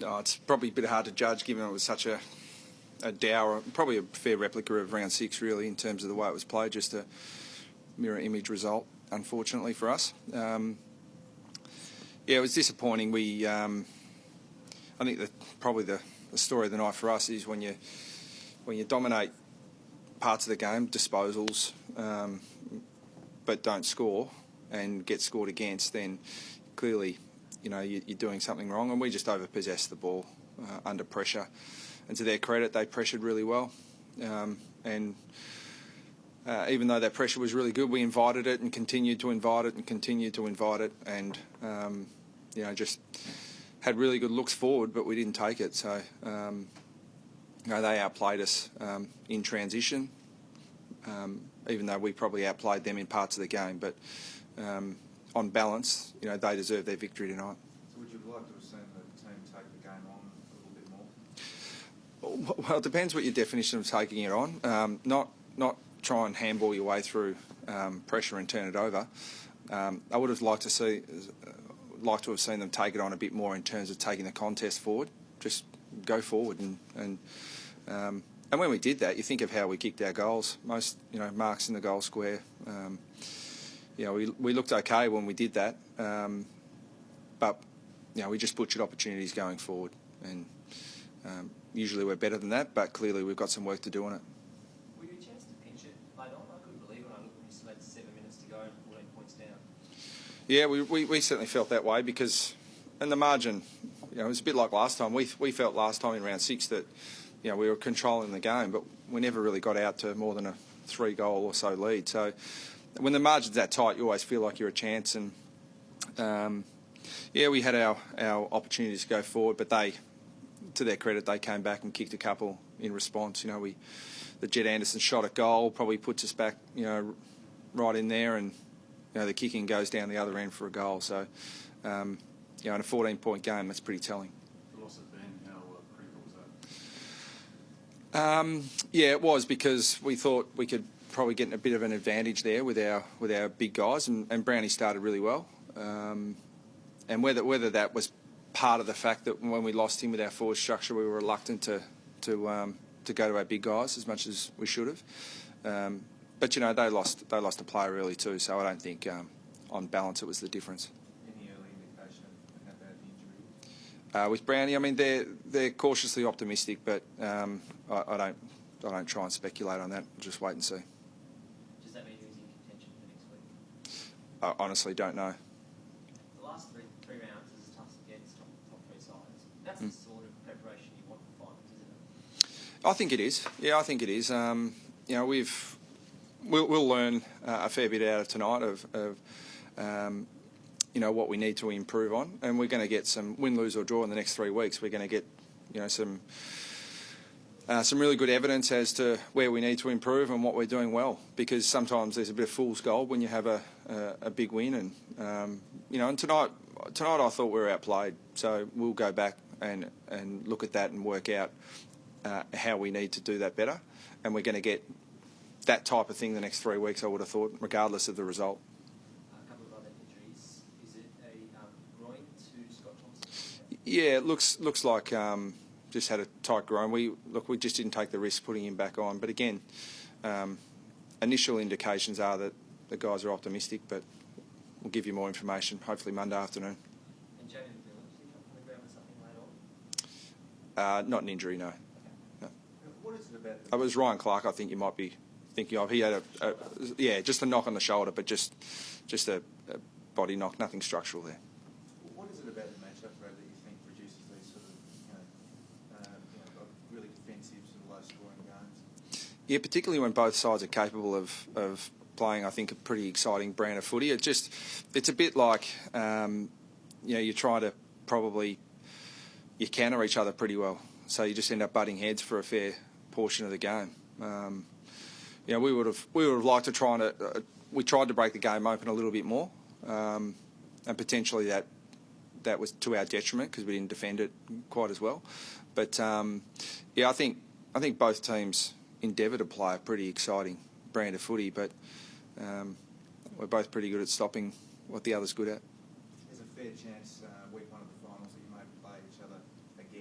Oh, it's probably a bit hard to judge given it was such a dour, probably a fair replica of round 6 really in terms of the way it was played, just a mirror image result, unfortunately for us. It was disappointing. I think that probably the story of the night for us is when you dominate parts of the game, disposals, but don't score and get scored against, then clearly, you're doing something wrong. And we just overpossessed the ball under pressure. And to their credit, they pressured really well. And even though that pressure was really good, we invited it and continued to invite it and just had really good looks forward, but we didn't take it. So, they outplayed us in transition, even though we probably outplayed them in parts of the game. But on balance, they deserve their victory tonight. So would you have liked to have seen the team take the game on a little bit more? Well, it depends what your definition of taking it on. Not try and handball your way through pressure and turn it over. I would have liked to have seen them take it on a bit more in terms of taking the contest forward. Just go forward and when we did that, you think of how we kicked our goals. Most marks in the goal square. We looked okay when we did that, but we just butchered opportunities going forward. And usually we're better than that, but clearly we've got some work to do on it. Were you a chance to pinch it late on? I couldn't believe when I looked when you still had 7 minutes to go and 14 points down. Yeah, we certainly felt that way because, and the margin, it was a bit like last time. We felt last time in round 6 that, we were controlling the game, but we never really got out to more than a 3-goal or so lead. So when the margin's that tight, you always feel like you're a chance. And we had our opportunities to go forward, but they, to their credit, they came back and kicked a couple in response. The Jed Anderson shot at goal probably puts us back, right in there, and the kicking goes down the other end for a goal. So, in a 14-point game, that's pretty telling. The loss of Ben, how critical was that? It was, because we thought we could probably get a bit of an advantage there with our big guys, and Brownie started really well. And whether that was part of the fact that when we lost him with our forward structure, we were reluctant to go to our big guys as much as we should have. But they lost a player early too, so I don't think on balance it was the difference. Any early indication of how bad the injury? With Brownie, I mean they're cautiously optimistic, but I don't try and speculate on that. We'll just wait and see. Does that mean he's in contention for next week? I honestly don't know. The last three rounds is tough against top 3 sides. That's the sort of preparation you want for finals, isn't it? I think it is. Yeah, I think it is. We'll learn a fair bit out of tonight of what we need to improve on, and we're going to get some win, lose or draw in the next 3 weeks. We're going to get some really good evidence as to where we need to improve and what we're doing well, because sometimes there's a bit of fool's gold when you have a big win, and and tonight I thought we were outplayed, so we'll go back and look at that and work out how we need to do that better, and we're going to get that type of thing the next 3 weeks, I would have thought, regardless of the result. A couple of other injuries. Is it a groin to Scott Thompson? Yeah, it looks like just had a tight groin. We just didn't take the risk putting him back on. But again, initial indications are that the guys are optimistic, but we'll give you more information hopefully Monday afternoon. And Jamie McMillan, did he come from the ground with something later on? Not an injury, no. What is it about? It was Ryan Clark, I think you might be thinking of. He had just a knock on the shoulder, but just a body knock, nothing structural there. What is it about the matchup, Brad, that you think produces these sort of, really defensive, sort of low-scoring games? Yeah, particularly when both sides are capable of playing, I think, a pretty exciting brand of footy. It's a bit like, you try to you counter each other pretty well, so you just end up butting heads for a fair portion of the game. We would have liked to we tried to break the game open a little bit more, and potentially that was to our detriment because we didn't defend it quite as well. But I think both teams endeavour to play a pretty exciting brand of footy, but we're both pretty good at stopping what the other's good at. There's a fair chance week 1 of the finals that you may play each other again.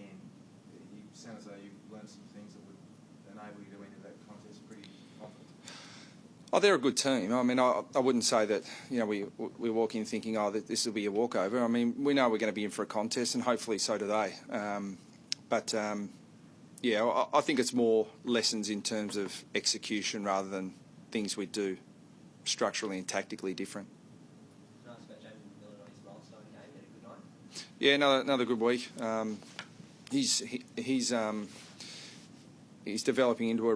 sound as though you've learned some things that would enable you to enter that contest pretty confident. Oh, they're a good team. I mean, I wouldn't say that, you know, we walk in thinking, oh, that this will be a walkover. I mean, we know we're going to be in for a contest, and hopefully so do they. Yeah, I think it's more lessons in terms of execution rather than things we do structurally and tactically different. Can I ask about James Miller on his milestone game? He had a good night. Yeah, another good week. He's developing into a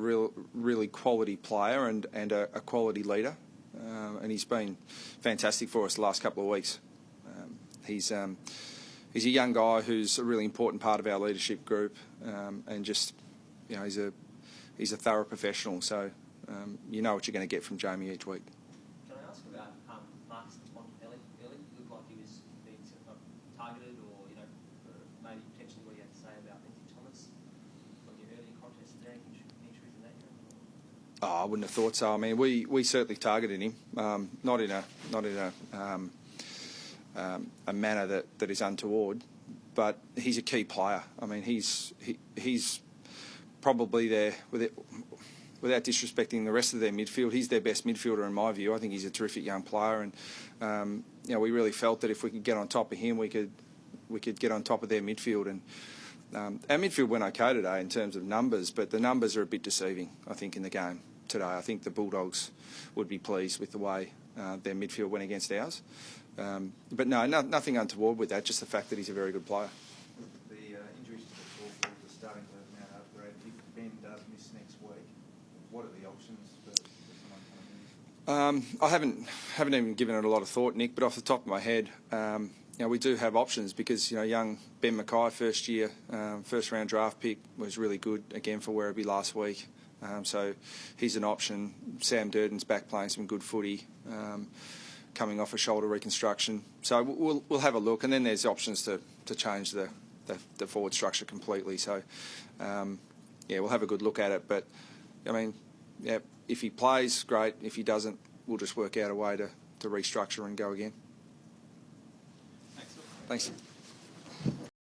really quality player and a quality leader, and he's been fantastic for us the last couple of weeks. He's a young guy who's a really important part of our leadership group, and just, you know, he's a thorough professional. So you know what you're going to get from Jamie each week. Can I ask about Marcus Montebelli early? He looked like he was being sort of targeted, or, you know, maybe potentially what he had to say about Lindsay Thomas from your earlier contest. Is there any truth in that? Oh, I wouldn't have thought so. I mean, we certainly targeted him, not in a manner that is untoward, but he's a key player. I mean, he's probably there without disrespecting the rest of their midfield. He's their best midfielder in my view. I think he's a terrific young player, and you know, we really felt that if we could get on top of him, we could get on top of their midfield. And our midfield went okay today in terms of numbers, but the numbers are a bit deceiving, I think, in the game today. I think the Bulldogs would be pleased with the way their midfield went against ours. But no, nothing untoward with that, just the fact that he's a very good player. The injuries to the forward are starting to mount up. If Ben does miss next week, what are the options for someone coming in? I haven't even given it a lot of thought, Nick, but off the top of my head, you know, we do have options because, you know, young Ben Mackay, first round draft pick, was really good again for Werribee last week. So he's an option. Sam Durden's back playing some good footy, coming off a shoulder reconstruction. So we'll have a look, and then there's options to change the forward structure completely. So yeah, we'll have a good look at it. But I mean, yeah, if he plays, great. If he doesn't, we'll just work out a way to restructure and go again. Thanks. Thanks.